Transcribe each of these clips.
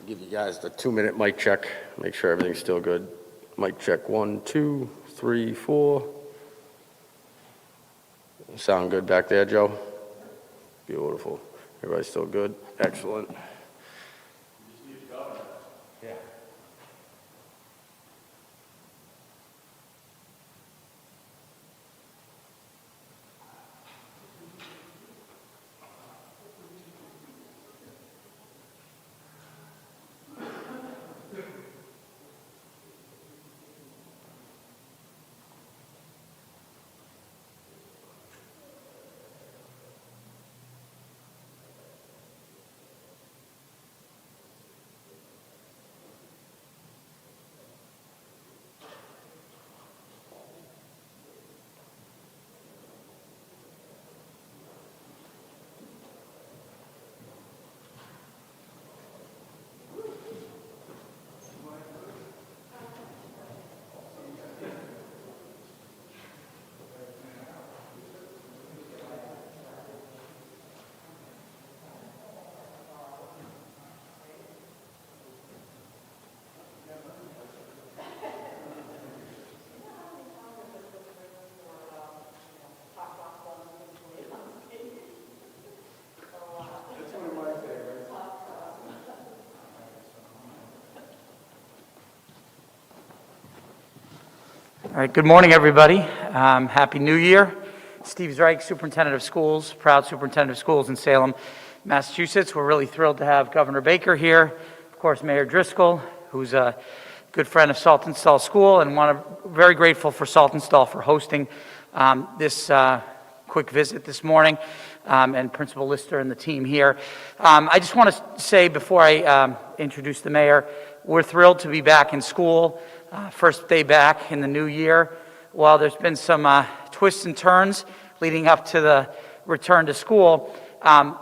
Give you guys the 2-minute mic check, make sure everything's still good. Mic check 1, 2, 3, 4. Sound good back there, Joe? Beautiful. Everybody's still good? Excellent. Yeah. All right, good morning, everybody. Happy New Year. Steve Zreich, Superintendent of Schools, proud Superintendent of Schools in Salem, Massachusetts. We're really thrilled to have Governor Baker here. Of course, Mayor Driscoll, who's a good friend of Saltonstall School, and very grateful for Saltonstall for hosting this quick visit this morning, and Principal Lister and the team here. I just want to say before I introduce the mayor, we're thrilled to be back in school. First day back in the new year. While there's been some twists and turns leading up to the return to school,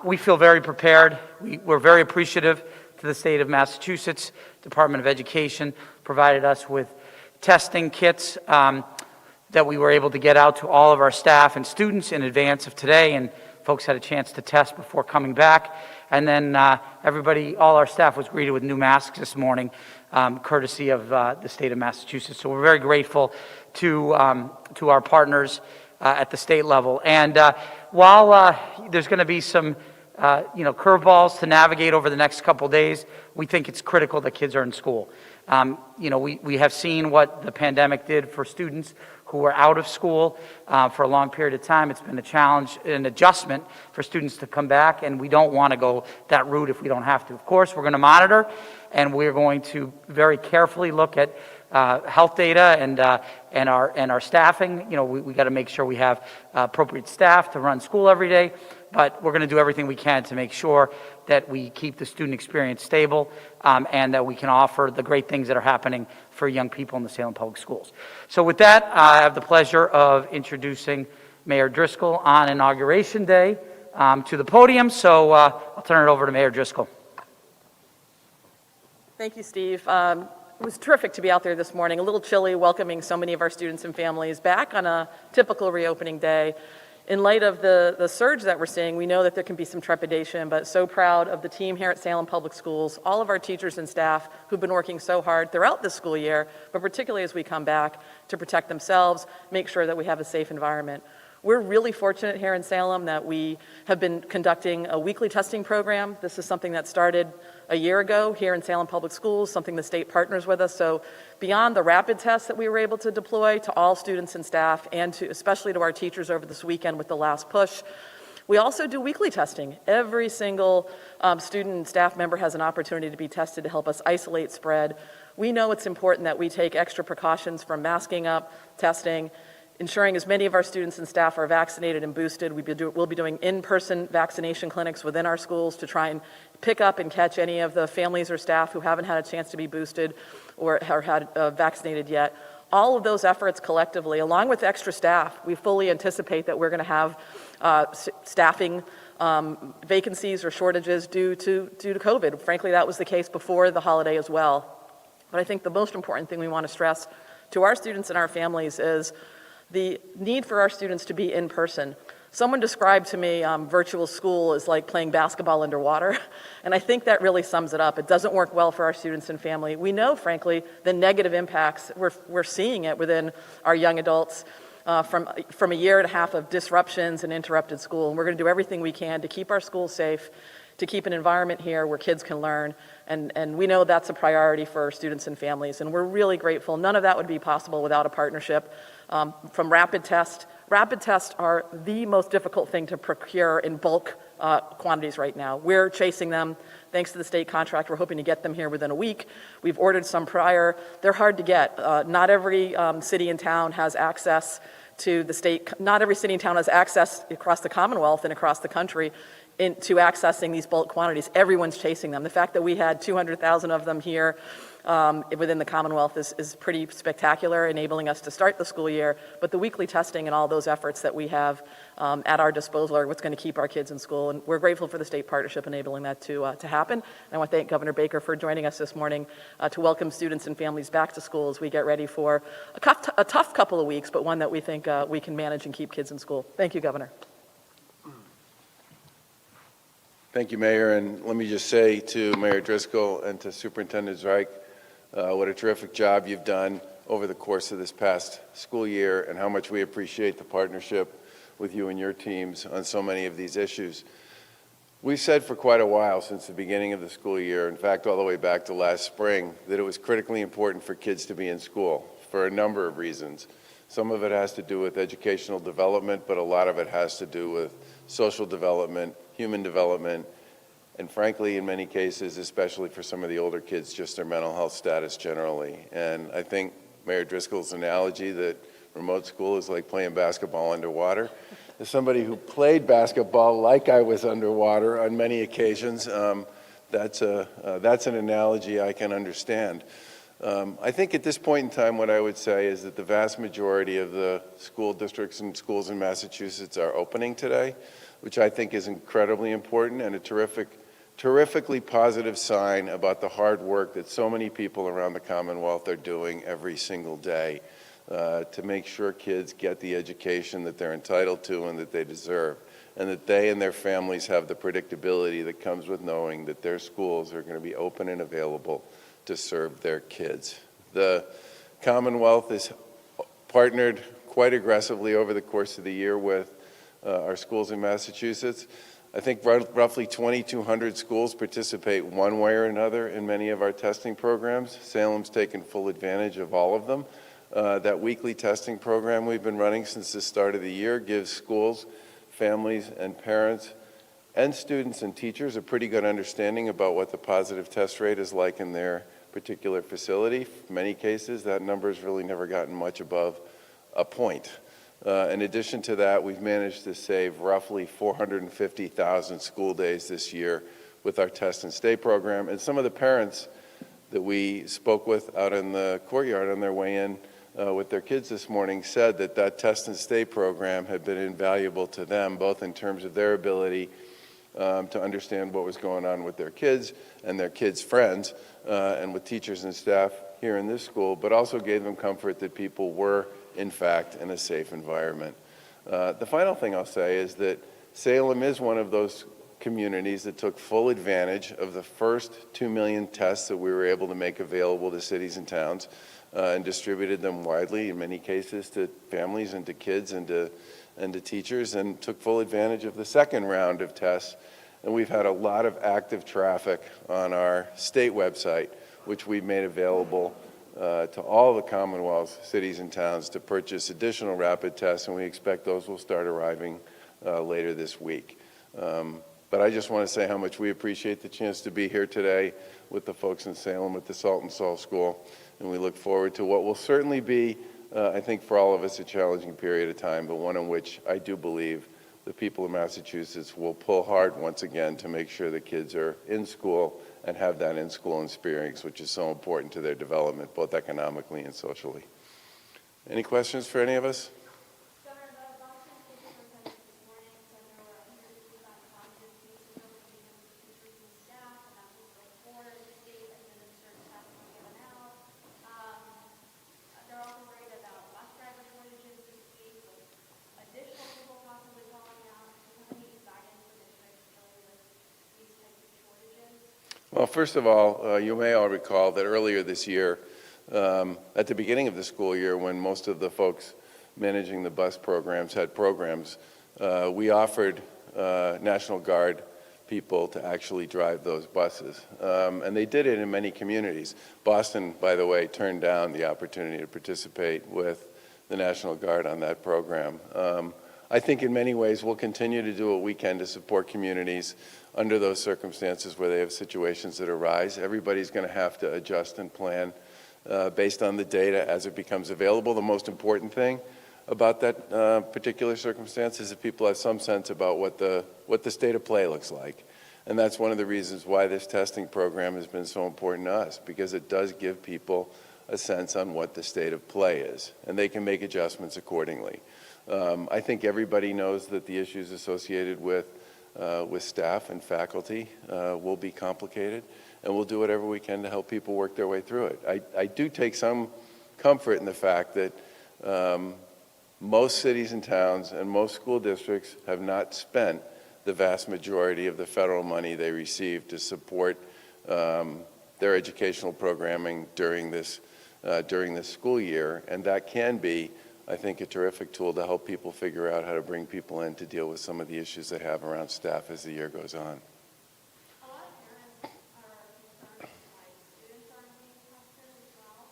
we feel very prepared. We're very appreciative to the state of Massachusetts. Department of Education provided us with testing kits that we were able to get out to all of our staff and students in advance of today, and folks had a chance to test before coming back. And then all our staff was greeted with new masks this morning, courtesy of the state of Massachusetts. So we're very grateful to our partners at the state level. And while there's going to be some curveballs to navigate over the next couple days, we think it's critical that kids are in school. We have seen what the pandemic did for students who were out of school for a long period of time. It's been a challenge, an adjustment for students to come back, and we don't want to go that route if we don't have to. Of course, we're going to monitor, and we're going to very carefully look at health data and our staffing. We got to make sure we have appropriate staff to run school every day, but we're going to do everything we can to make sure that we keep the student experience stable, and that we can offer the great things that are happening for young people in the Salem Public Schools. So with that, I have the pleasure of introducing Mayor Driscoll on Inauguration Day to the podium. So I'll turn it over to Mayor Driscoll. Thank you, Steve. It was terrific to be out there this morning, a little chilly, welcoming so many of our students and families back on a typical reopening day. In light of the surge that we're seeing, we know that there can be some trepidation, but so proud of the team here at Salem Public Schools, all of our teachers and staff who've been working so hard throughout this school year, but particularly as we come back to protect themselves, make sure that we have a safe environment. We're really fortunate here in Salem that we have been conducting a weekly testing program. This is something that started a year ago here in Salem Public Schools, something the state partners with us. So beyond the rapid tests that we were able to deploy to all students and staff, and especially to our teachers over this weekend with the last push, we also do weekly testing. Every single student and staff member has an opportunity to be tested to help us isolate spread. We know it's important that we take extra precautions from masking up, testing, ensuring as many of our students and staff are vaccinated and boosted. We'll be doing in-person vaccination clinics within our schools to try and pick up and catch any of the families or staff who haven't had a chance to be boosted or had vaccinated yet. All of those efforts collectively, along with extra staff, we fully anticipate that we're going to have staffing vacancies or shortages due to COVID. Frankly, that was the case before the holiday as well. But I think the most important thing we want to stress to our students and our families is the need for our students to be in person. Someone described to me virtual school as like playing basketball underwater, and I think that really sums it up. It doesn't work well for our students and family. We know, frankly, the negative impacts. We're seeing it within our young adults from a year and a half of disruptions and interrupted school. And we're going to do everything we can to keep our schools safe, to keep an environment here where kids can learn, and we know that's a priority for students and families, and we're really grateful. None of that would be possible without a partnership from rapid tests. Rapid tests are the most difficult thing to procure in bulk quantities right now. We're chasing them. Thanks to the state contract, we're hoping to get them here within a week. We've ordered some prior. They're hard to get. Not every city and town has access to the state. Not every city and town has access across the Commonwealth and across the country into accessing these bulk quantities. Everyone's chasing them. The fact that we had 200,000 of them here within the Commonwealth is pretty spectacular, enabling us to start the school year. But the weekly testing and all those efforts that we have at our disposal are what's going to keep our kids in school. And we're grateful for the state partnership enabling that to happen. And I want to thank Governor Baker for joining us this morning to welcome students and families back to school as we get ready for a tough couple of weeks, but one that we think we can manage and keep kids in school. Thank you, Governor. Thank you, Mayor, and let me just say to Mayor Driscoll and to Superintendent Zreich, what a terrific job you've done over the course of this past school year and how much we appreciate the partnership with you and your teams on so many of these issues. We've said for quite a while since the beginning of the school year, in fact all the way back to last spring, that it was critically important for kids to be in school for a number of reasons. Some of it has to do with educational development, but a lot of it has to do with social development, human development, and frankly, in many cases, especially for some of the older kids, just their mental health status generally. And I think Mayor Driscoll's analogy that remote school is like playing basketball underwater, as somebody who played basketball like I was underwater on many occasions, that's an analogy I can understand. I think at this point in time, what I would say is that the vast majority of the school districts and schools in Massachusetts are opening today, which I think is incredibly important and a terrifically positive sign about the hard work that so many people around the Commonwealth are doing every single day to make sure kids get the education that they're entitled to and that they deserve, and that they and their families have the predictability that comes with knowing that their schools are going to be open and available to serve their kids. The Commonwealth has partnered quite aggressively over the course of the year with our schools in Massachusetts. I think roughly 2,200 schools participate one way or another in many of our testing programs. Salem's taken full advantage of all of them. That weekly testing program we've been running since the start of the year gives schools, families, and parents and students and teachers a pretty good understanding about what the positive test rate is like in their particular facility. In many cases, that number has really never gotten much above a point. In addition to that, we've managed to save roughly 450,000 school days this year with our Test and Stay program. And some of the parents that we spoke with out in the courtyard on their way in with their kids this morning said that that Test and Stay program had been invaluable to them, both in terms of their ability to understand what was going on with their kids and their kids' friends and with teachers and staff here in this school, but also gave them comfort that people were in fact, in a safe environment. The final thing I'll say is that Salem is one of those communities that took full advantage of the first 2 million tests that we were able to make available to cities and towns and distributed them widely, in many cases, to families and to kids and to teachers, and took full advantage of the second round of tests. And we've had a lot of active traffic on our state website, which we've made available to all the Commonwealth cities and towns to purchase additional rapid tests, and we expect those will start arriving later this week. But I just want to say how much we appreciate the chance to be here today with the folks in Salem at the Saltonstall School, and we look forward to what will certainly be, I think for all of us, a challenging period of time, but one in which I do believe the people of Massachusetts will pull hard once again to make sure the kids are in school and have that in-school experience, which is so important to their development, both economically and socially. Any questions for any of us? Governor, the Washington State Superintendent this morning said there were 155 positive cases over the weekend with teachers and staff, and that was like 4 state-administered tests were given out. They're also worried about bus driver shortages this week. Well, first of all, you may all recall that earlier this year, at the beginning of the school year, when most of the folks managing the bus programs had programs, we offered National Guard people to actually drive those buses. And they did it in many communities. Boston, by the way, turned down the opportunity to participate with the National Guard on that program. I think in many ways we'll continue to do what we can to support communities under those circumstances where they have situations that arise. Everybody's going to have to adjust and plan based on the data as it becomes available. The most important thing about that particular circumstance is that people have some sense about what the state of play looks like. And that's one of the reasons why this testing program has been so important to us, because it does give people a sense on what the state of play is, and they can make adjustments accordingly. I think everybody knows that the issues associated with staff and faculty will be complicated, and we'll do whatever we can to help people work their way through it. I do take some comfort in the fact that most cities and towns and most school districts have not spent the vast majority of the federal money they receive to support their educational programming during this school year, and that can be, I think, a terrific tool to help people figure out how to bring people in to deal with some of the issues they have around staff as the year goes on. A lot of parents are concerned like students aren't being tested as well.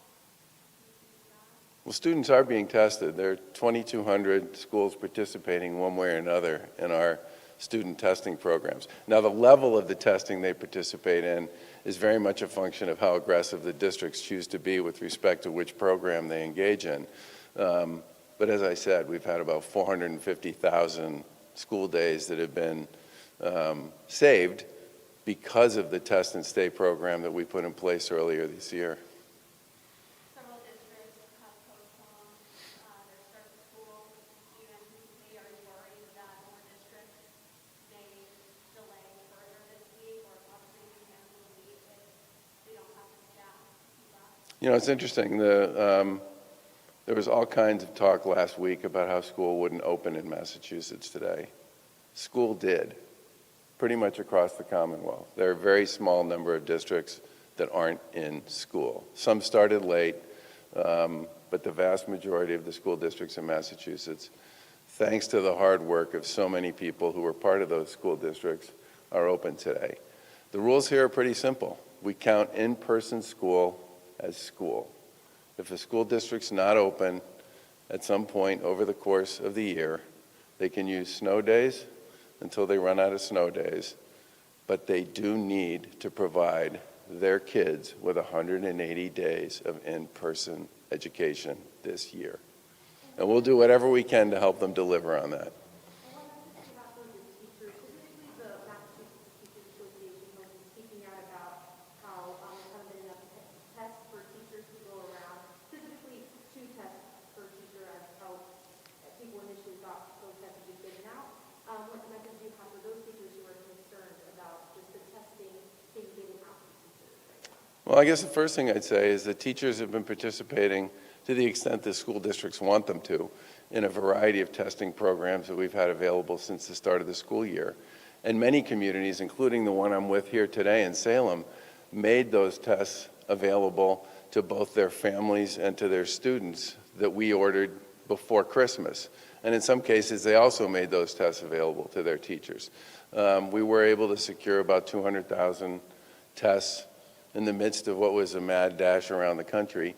Do you see that? Well, students are being tested. There are 2,200 schools participating one way or another in our student testing programs. Now, the level of the testing they participate in is very much a function of how aggressive the districts choose to be with respect to which program they engage in. But as I said, we've had about 450,000 school days that have been saved because of the test and stay program that we put in place earlier this year. Several districts have postponed their start to school. Do you anticipate, are you worried that more districts may delay further this week, or possibly cancel the week if they don't have the staff to keep up? You know, it's interesting. There was all kinds of talk last week about how school wouldn't open in Massachusetts today. School did, pretty much across the Commonwealth. There are a very small number of districts that aren't in school. Some started late, but the vast majority of the school districts in Massachusetts, thanks to the hard work of so many people who were part of those school districts, are open today. The rules here are pretty simple. We count in-person school as school. If a school district's not open at some point over the course of the year, they can use snow days until they run out of snow days, but they do need to provide their kids with 180 days of in-person education this year. And we'll do whatever we can to help them deliver on that. I wanted to see about some of the teachers. Typically, the Massachusetts Teachers Association has been speaking out about how there haven't been enough tests for teachers to go around. Specifically, 2 tests per teacher, as how people initially thought those tests would be given out. What message do you have for those teachers who are concerned about just the testing being given out to teachers right now? Well, I guess the first thing I'd say is that teachers have been participating to the extent the school districts want them to in a variety of testing programs that we've had available since the start of the school year. And many communities, including the one I'm with here today in Salem, made those tests available to both their families and to their students that we ordered before Christmas. And in some cases, they also made those tests available to their teachers. We were able to secure about 200,000 tests in the midst of what was a mad dash around the country.